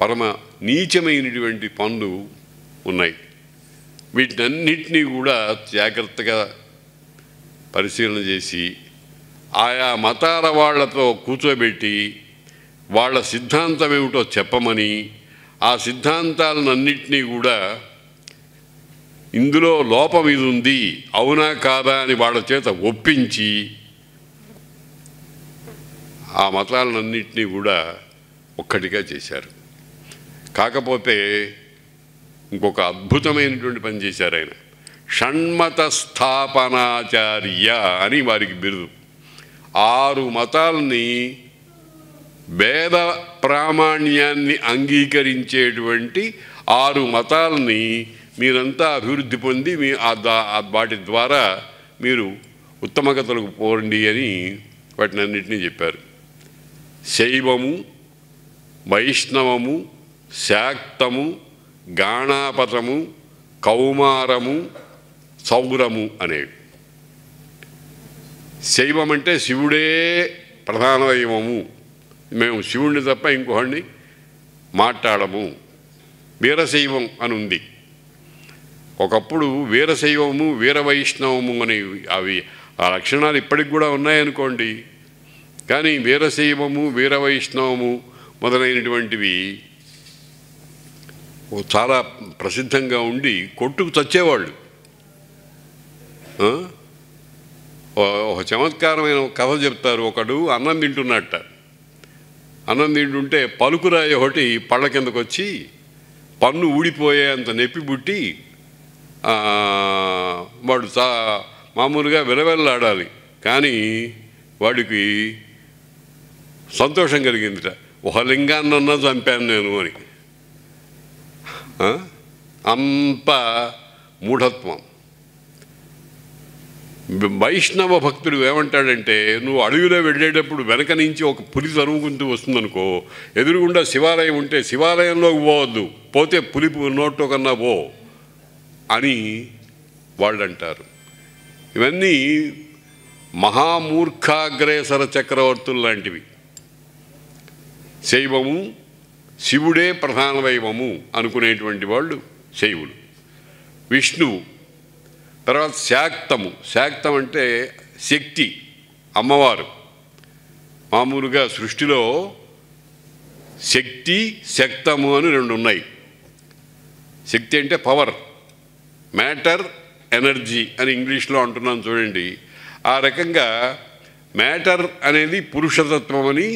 పరమ నీచమైనటువంటి పనులు ఉన్నాయి. వీటన్నిటినీ కూడా జాగ్రత్తగా పరిశీలన చేసి ఆయా మతాల వాళ్లతో కూర్చోబెట్టి వాళ్ళ సిద్ధాంతం ఏమిటో చెప్పమని, ఆ సిద్ధాంతాలన్నింటినీ కూడా ఇందులో లోపం ఇది ఉంది, అవునా కాదా అని వాళ్ళ చేత ఒప్పించి ఆ మతాలన్నింటినీ కూడా ఒక్కటిగా చేశారు. కాకపోతే ఇంకొక అద్భుతమైనటువంటి పని చేశారు ఆయన. షణ్మత స్థాపనాచార్య అని వారికి బిరుదు. 6 మతాలని వేద ప్రామాణ్యాన్ని అంగీకరించేటువంటి 6 మతాలని మీరంతా అభివృద్ధి పొంది వాటి ద్వారా మీరు ఉత్తమగతులకు పోండి అని వాటిని అన్నింటినీ చెప్పారు. శైవము, వైష్ణవము, శాక్తము, గాణాపతము, కౌమారము, సౌరము అనేవి. శైవం అంటే శివుడే ప్రధాన దైవము, మేము శివుడిని తప్ప ఇంకొకడిని మాట్లాడము. వీరశైవం అని ఉంది. ఒకప్పుడు వీరశైవము, వీరవైష్ణవము అనేవి అవి ఆ లక్షణాలు ఇప్పటికి కూడా ఉన్నాయనుకోండి. కానీ వీరశైవము, వీరవైష్ణవము మొదలైనటువంటివి చాలా ప్రసిద్ధంగా ఉండి కొట్టుకు చచ్చేవాళ్ళు. ఒక చమత్కారమైన కథ చెప్తారు. ఒకడు అన్నం తింటున్నట్ట. అన్నం తింటుంటే పలుకురాయి ఒకటి పళ్ళ కిందకు వచ్చి పన్ను ఊడిపోయే అంత నొప్పి పుట్టి వాడు మామూలుగా విలవెల్లాడాలి. కానీ వాడికి సంతోషం కలిగిందిట, ఒక లింగాన్నన్నా చంపాను నేను అని. అంత మూఢత్వం. వైష్ణవ భక్తుడు ఏమంటాడంటే, నువ్వు అడవిలో వెళ్ళేటప్పుడు వెనక నుంచి ఒక పులి తరుముకుంటూ వస్తుందనుకో, ఎదురుగుండా శివాలయం ఉంటే శివాలయంలోకి పోవద్దు, పోతే పులి నోట్లో కన్నా పో అని వాళ్ళు అంటారు. ఇవన్నీ మహామూర్ఖాగ్రేసర చక్రవర్తులు లాంటివి. శైవము, శివుడే ప్రధాన దైవము అనుకునేటువంటి వాళ్ళు శైవులు. విష్ణువు, తర్వాత శాక్తము. శాక్తం అంటే శక్తి, అమ్మవారు. మామూలుగా సృష్టిలో శక్తి, శక్తము అని 2 ఉన్నాయి. శక్తి అంటే పవర్, మ్యాటర్, ఎనర్జీ అని ఇంగ్లీష్లో అంటున్నాను చూడండి. ఆ రకంగా మ్యాటర్ అనేది పురుషతత్వం అని,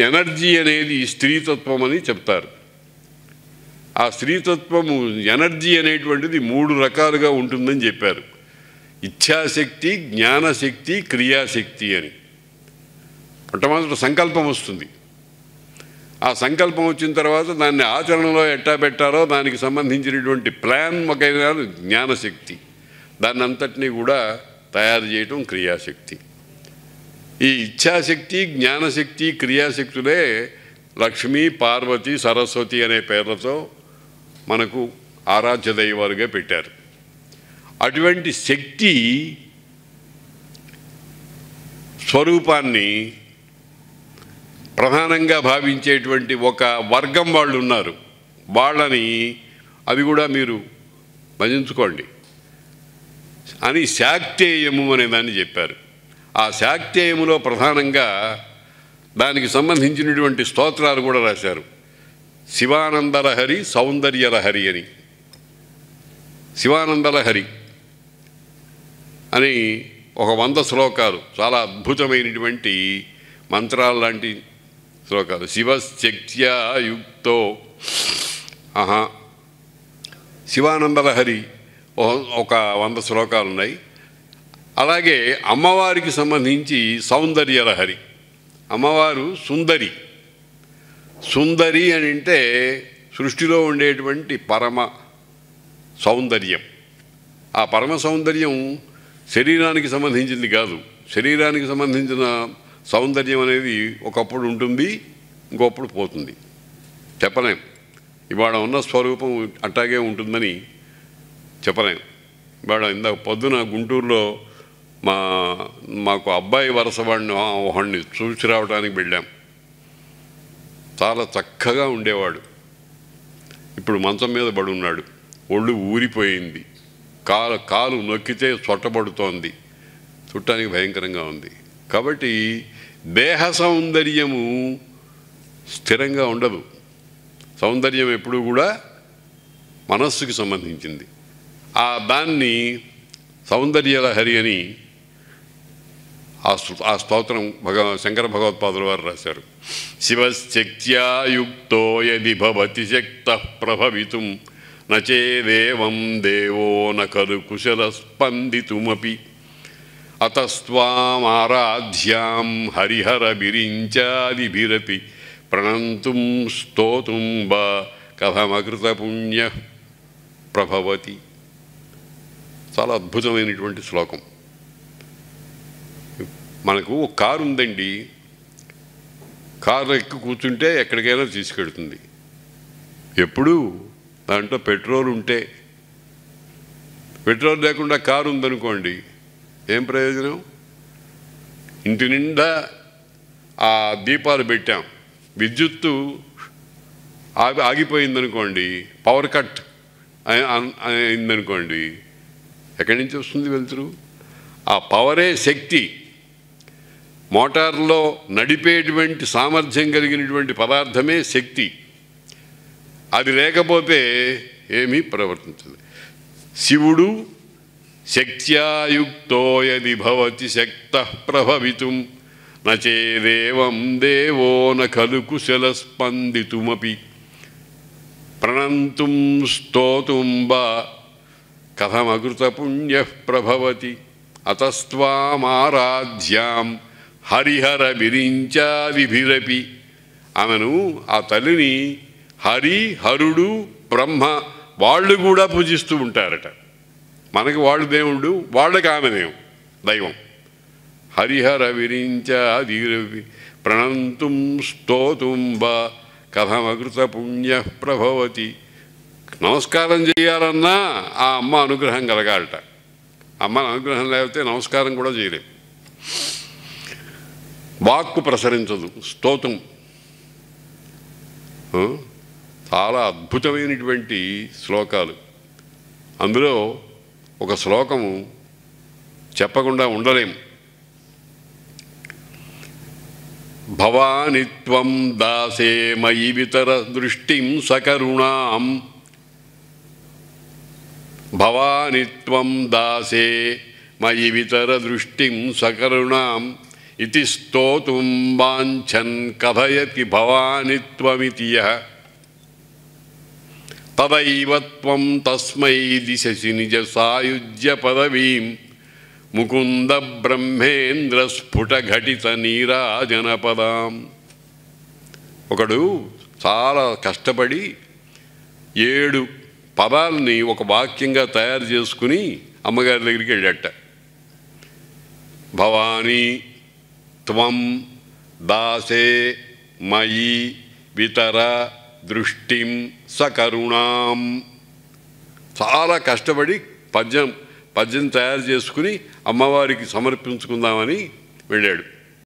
ఎనర్జీ అనేది స్త్రీతత్వం అని చెప్తారు. ఆ స్త్రీతత్వము, ఎనర్జీ అనేటువంటిది 3 రకాలుగా ఉంటుందని చెప్పారు. ఇచ్ఛాశక్తి, జ్ఞానశక్తి, క్రియాశక్తి అని. మొట్టమొదటి సంకల్పం వస్తుంది. ఆ సంకల్పం వచ్చిన తర్వాత దాన్ని ఆచరణలో ఎట్టా పెట్టారో దానికి సంబంధించినటువంటి ప్లాన్ మొదలైన జ్ఞానశక్తి. దాన్ని అంతటినీ కూడా తయారు చేయటం క్రియాశక్తి. ఈ ఇచ్ఛాశక్తి, జ్ఞానశక్తి, క్రియాశక్తులే లక్ష్మీ, పార్వతి, సరస్వతి అనే పేర్లతో మనకు ఆరాధ్య దైవాలుగా పెట్టారు. అటువంటి శక్తి స్వరూపాన్ని ప్రధానంగా భావించేటువంటి ఒక వర్గం వాళ్ళు ఉన్నారు. వాళ్ళని అవి కూడా మీరు భజించుకోండి అని శాక్తేయము అనే దాన్ని చెప్పారు. ఆ శాక్తేయములో ప్రధానంగా దానికి సంబంధించినటువంటి స్తోత్రాలు కూడా రాశారు. శివానందలహరి, సౌందర్యలహరి అని. శివానందలహరి అని ఒక 100 శ్లోకాలు, చాలా అద్భుతమైనటువంటి మంత్రాలు లాంటి శ్లోకాలు. శివశక్త్యా యుక్తో శివానందలహరి ఒక 100 శ్లోకాలు ఉన్నాయి. అలాగే అమ్మవారికి సంబంధించి సౌందర్యలహరి. అమ్మవారు సుందరి. సుందరి అని అంటే సృష్టిలో ఉండేటువంటి పరమ సౌందర్యం. ఆ పరమ సౌందర్యం శరీరానికి సంబంధించింది కాదు. శరీరానికి సంబంధించిన సౌందర్యం అనేది ఒకప్పుడు ఉంటుంది, ఇంకొప్పుడు పోతుంది. చెప్పలేం. ఇవాళ ఉన్న స్వరూపం అట్టాగే ఉంటుందని చెప్పలేం. ఇవాళ ఇందాక పొద్దున గుంటూరులో మాకు అబ్బాయి వరస ఒకడిని చూసి రావడానికి వెళ్ళాం. చాలా చక్కగా ఉండేవాడు. ఇప్పుడు మంచం మీద పడున్నాడు, ఒళ్ళు ఊరిపోయింది, కాలు నొక్కితే చొట్టబడుతోంది, చుట్టానికి భయంకరంగా ఉంది. కాబట్టి దేహ సౌందర్యము స్థిరంగా ఉండదు. సౌందర్యం ఎప్పుడూ కూడా మనస్సుకి సంబంధించింది. దాన్ని సౌందర్యలహరి అని ఆ స్తోత్రం శంకర భగవత్పాదుల వారు రాశారు. శివశక్త్యాయుక్తో యది భవతి శక్తః ప్రభవితుం నచేదేవం దేవో న ఖలు కుశల స్పందితుమపి అతస్త్వామారాధ్యాం హరిహరభిరించాదిభిరపి ప్రణంతుం స్తోతుం వా కథమకృత పుణ్య ప్రభవతి. చాలా అద్భుతమైనటువంటి శ్లోకం. మనకు ఒక కారు ఉందండి, కారు ఎక్కి కూర్చుంటే ఎక్కడికైనా తీసుకెడుతుంది. ఎప్పుడు దాంట్లో పెట్రోల్ ఉంటే. పెట్రోల్ లేకుండా కారు ఉందనుకోండి, ఏం ప్రయోజనం? ఇంటి నిండా ఆ దీపాలు పెట్టాం, విద్యుత్తు ఆగిపోయిందనుకోండి, పవర్ కట్ అయిందనుకోండి, ఎక్కడి నుంచి వస్తుంది వెలుతురు? ఆ పవరే శక్తి. మోటార్లో నడిపేటువంటి సామర్థ్యం కలిగినటువంటి పదార్థమే శక్తి. అది లేకపోతే ఏమీ ప్రవర్తించదు. శివుడు శక్త్యాయుక్తో యది భవతి శక్తః ప్రభవితుం నచేదేవం దేవో న ఖలు కుశల స్పందితుమపి ప్రణంతుం స్తోతుం వా కథమకృత పుణ్య ప్రభవతి అతస్త్వామారాధ్యాం హరిహర విరించాదిభిరపి. ఆమెను, ఆ తల్లిని హరి, హరుడు, బ్రహ్మ వాళ్ళు కూడా పూజిస్తూ ఉంటారట. మనకి వాళ్ళు దేవుడు, వాళ్ళకి ఆమె దైవం. హరిహర విరించాదిభిరపి ప్రణంతుం స్తోతుం వా కథమకృత పుణ్య ప్రభవతి. నమస్కారం చేయాలన్నా ఆ అమ్మ అనుగ్రహం కలగాలట. అమ్మ అనుగ్రహం లేకపోతే నమస్కారం కూడా చేయలేం. వాక్కు ప్రసరించదు, స్తోత్రం. చాలా అద్భుతమైనటువంటి శ్లోకాలు. అందులో ఒక శ్లోకము చెప్పకుండా ఉండలేం. భవాని త్వం దాసే మయి వితర దృష్టిం సకరుణాం. భవాని త్వం దాసే మయి వితర దృష్టిం సకరుణాం ఇతి స్తోతుం వాంఛన్ కథయతి భవాని త్వమితి యః తదైవ త్వం తస్మై దిశసి నిజ సాయుజ్య పదవీం ముకుంద బ్రహ్మేంద్ర స్ఫుట ఘటిత నీరాజన పదాం. ఒకడు చాలా కష్టపడి 7 పదాలని ఒక వాక్యంగా తయారు చేసుకుని అమ్మగారి దగ్గరికి వెళ్ళాట. భవానీ త్వం దాసే మయి వితర దృష్టిం సకరుణాం. చాలా కష్టపడి పద్యం తయారు చేసుకుని అమ్మవారికి సమర్పించుకుందామని వెళ్ళాడు.